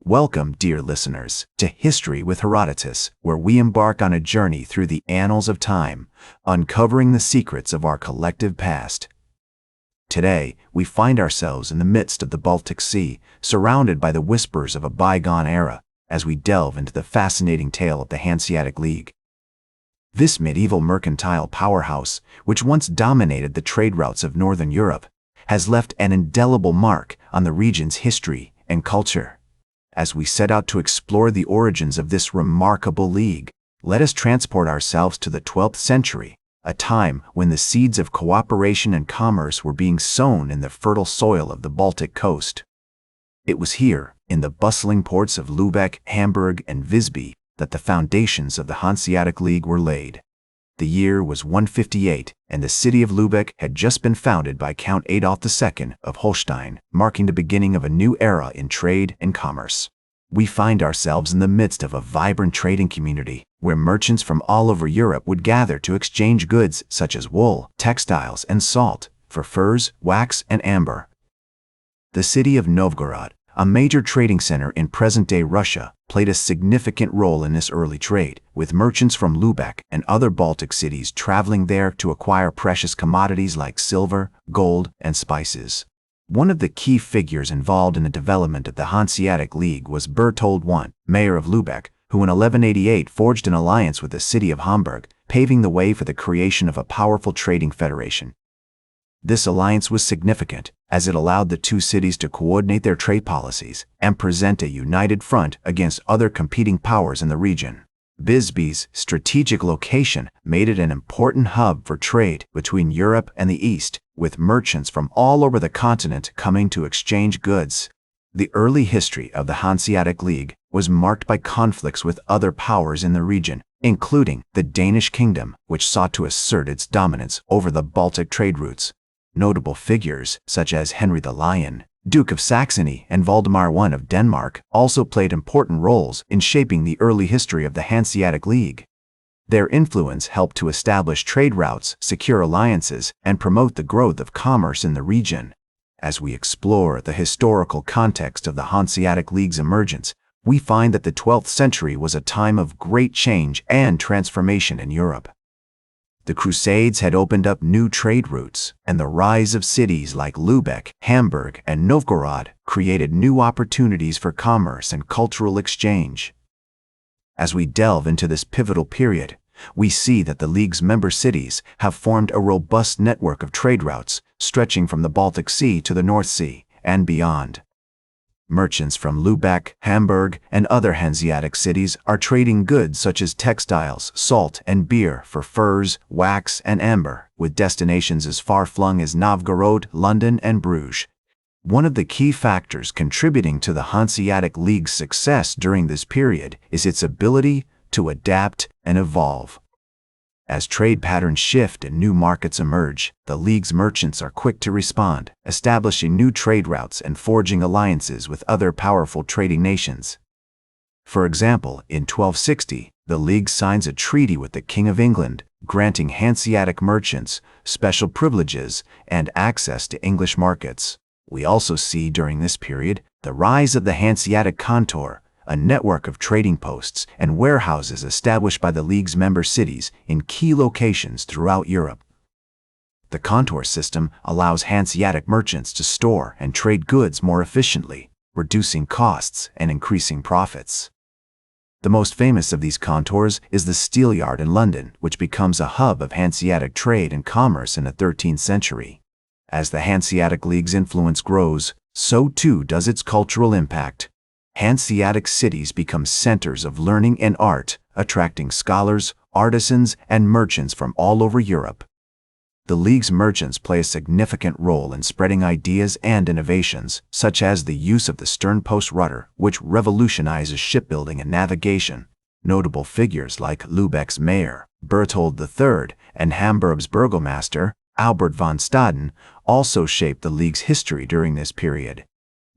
Welcome, dear listeners, to History with Herodotus, where we embark on a journey through the annals of time, uncovering the secrets of our collective past. Today, we find ourselves in the midst of the Baltic Sea, surrounded by the whispers of a bygone era, as we delve into the fascinating tale of the Hanseatic League. This medieval mercantile powerhouse, which once dominated the trade routes of Northern Europe, has left an indelible mark on the region's history and culture. As we set out to explore the origins of this remarkable league, let us transport ourselves to the 12th century, a time when the seeds of cooperation and commerce were being sown in the fertile soil of the Baltic coast. It was here, in the bustling ports of Lübeck, Hamburg, and Visby, that the foundations of the Hanseatic League were laid. The year was 158, and the city of Lübeck had just been founded by Count Adolf II of Holstein, marking the beginning of a new era in trade and commerce. We find ourselves in the midst of a vibrant trading community, where merchants from all over Europe would gather to exchange goods such as wool, textiles, and salt, for furs, wax, and amber. The city of Novgorod, a major trading center in present-day Russia, played a significant role in this early trade, with merchants from Lübeck and other Baltic cities traveling there to acquire precious commodities like silver, gold, and spices. One of the key figures involved in the development of the Hanseatic League was Berthold I, mayor of Lübeck, who in 1188 forged an alliance with the city of Hamburg, paving the way for the creation of a powerful trading federation. This alliance was significant, as it allowed the two cities to coordinate their trade policies and present a united front against other competing powers in the region. Visby's strategic location made it an important hub for trade between Europe and the East, with merchants from all over the continent coming to exchange goods. The early history of the Hanseatic League was marked by conflicts with other powers in the region, including the Danish kingdom, which sought to assert its dominance over the Baltic trade routes. Notable figures, such as Henry the Lion, Duke of Saxony, and Valdemar I of Denmark, also played important roles in shaping the early history of the Hanseatic League. Their influence helped to establish trade routes, secure alliances, and promote the growth of commerce in the region. As we explore the historical context of the Hanseatic League's emergence, we find that the 12th century was a time of great change and transformation in Europe. The Crusades had opened up new trade routes, and the rise of cities like Lübeck, Hamburg, and Novgorod created new opportunities for commerce and cultural exchange. As we delve into this pivotal period, we see that the League's member cities have formed a robust network of trade routes stretching from the Baltic Sea to the North Sea and beyond. Merchants from Lübeck, Hamburg, and other Hanseatic cities are trading goods such as textiles, salt, and beer for furs, wax, and amber, with destinations as far-flung as Novgorod, London, and Bruges. One of the key factors contributing to the Hanseatic League's success during this period is its ability to adapt and evolve. As trade patterns shift and new markets emerge, the League's merchants are quick to respond, establishing new trade routes and forging alliances with other powerful trading nations. For example, in 1260, the League signs a treaty with the King of England, granting Hanseatic merchants special privileges and access to English markets. We also see during this period the rise of the Hanseatic Kontor, a network of trading posts and warehouses established by the League's member cities in key locations throughout Europe. The Kontor system allows Hanseatic merchants to store and trade goods more efficiently, reducing costs and increasing profits. The most famous of these Kontors is the Steelyard in London, which becomes a hub of Hanseatic trade and commerce in the 13th century. As the Hanseatic League's influence grows, so too does its cultural impact. Hanseatic cities become centers of learning and art, attracting scholars, artisans, and merchants from all over Europe. The League's merchants play a significant role in spreading ideas and innovations, such as the use of the stern-post rudder, which revolutionizes shipbuilding and navigation. Notable figures like Lübeck's mayor, Berthold III, and Hamburg's burgomaster, Albert von Staden, also shaped the League's history during this period.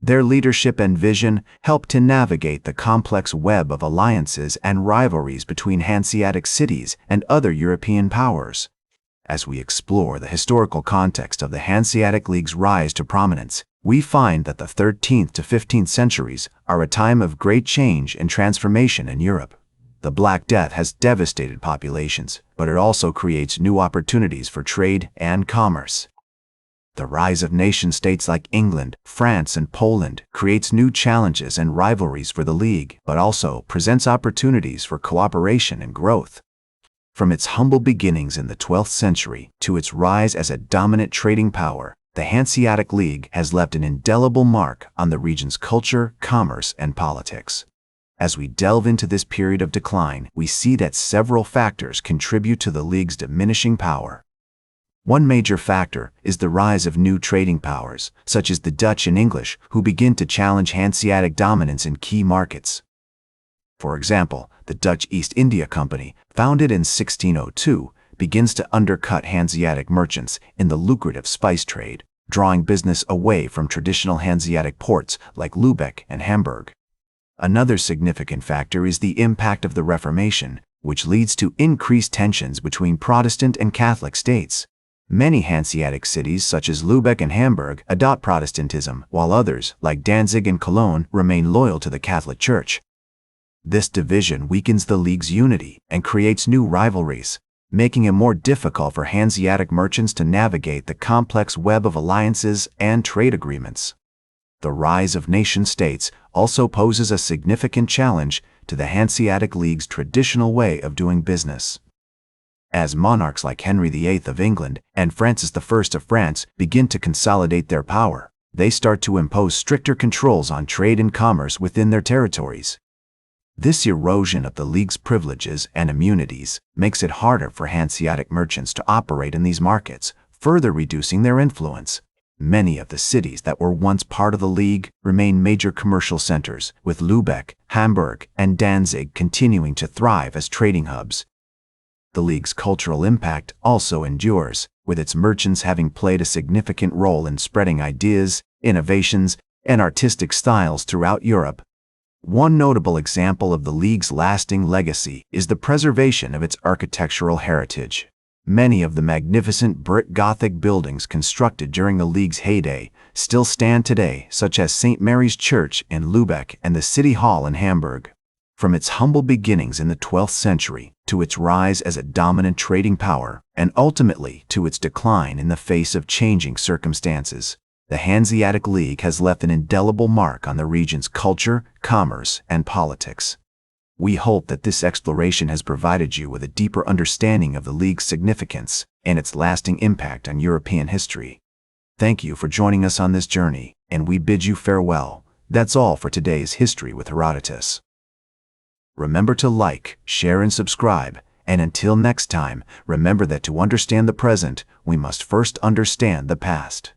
Their leadership and vision helped to navigate the complex web of alliances and rivalries between Hanseatic cities and other European powers. As we explore the historical context of the Hanseatic League's rise to prominence, We find that the 13th to 15th centuries are a time of great change and transformation in Europe. The Black Death has devastated populations, but it also creates new opportunities for trade and commerce. The rise of nation-states like England, France, and Poland creates new challenges and rivalries for the League, but also presents opportunities for cooperation and growth. From its humble beginnings in the 12th century to its rise as a dominant trading power, the Hanseatic League has left an indelible mark on the region's culture, commerce, and politics. As we delve into this period of decline, we see that several factors contribute to the League's diminishing power. One major factor is the rise of new trading powers, such as the Dutch and English, who begin to challenge Hanseatic dominance in key markets. For example, the Dutch East India Company, founded in 1602, begins to undercut Hanseatic merchants in the lucrative spice trade, drawing business away from traditional Hanseatic ports like Lübeck and Hamburg. Another significant factor is the impact of the Reformation, which leads to increased tensions between Protestant and Catholic states. Many Hanseatic cities, such as Lübeck and Hamburg, adopt Protestantism, while others, like Danzig and Cologne, remain loyal to the Catholic Church. This division weakens the League's unity and creates new rivalries, making it more difficult for Hanseatic merchants to navigate the complex web of alliances and trade agreements. The rise of nation-states also poses a significant challenge to the Hanseatic League's traditional way of doing business. As monarchs like Henry VIII of England and Francis I of France begin to consolidate their power, they start to impose stricter controls on trade and commerce within their territories. This erosion of the League's privileges and immunities makes it harder for Hanseatic merchants to operate in these markets, further reducing their influence. Many of the cities that were once part of the League remain major commercial centers, with Lübeck, Hamburg, and Danzig continuing to thrive as trading hubs. The League's cultural impact also endures, with its merchants having played a significant role in spreading ideas, innovations, and artistic styles throughout Europe. One notable example of the League's lasting legacy is the preservation of its architectural heritage. Many of the magnificent brick Gothic buildings constructed during the League's heyday still stand today, such as St. Mary's Church in Lübeck and the City Hall in Hamburg. From its humble beginnings in the 12th century to its rise as a dominant trading power, and ultimately to its decline in the face of changing circumstances, the Hanseatic League has left an indelible mark on the region's culture, commerce, and politics. We hope that this exploration has provided you with a deeper understanding of the League's significance and its lasting impact on European history. Thank you for joining us on this journey, and we bid you farewell. That's all for today's History with Herodotus. Remember to like, share, and subscribe, and until next time, remember that to understand the present, we must first understand the past.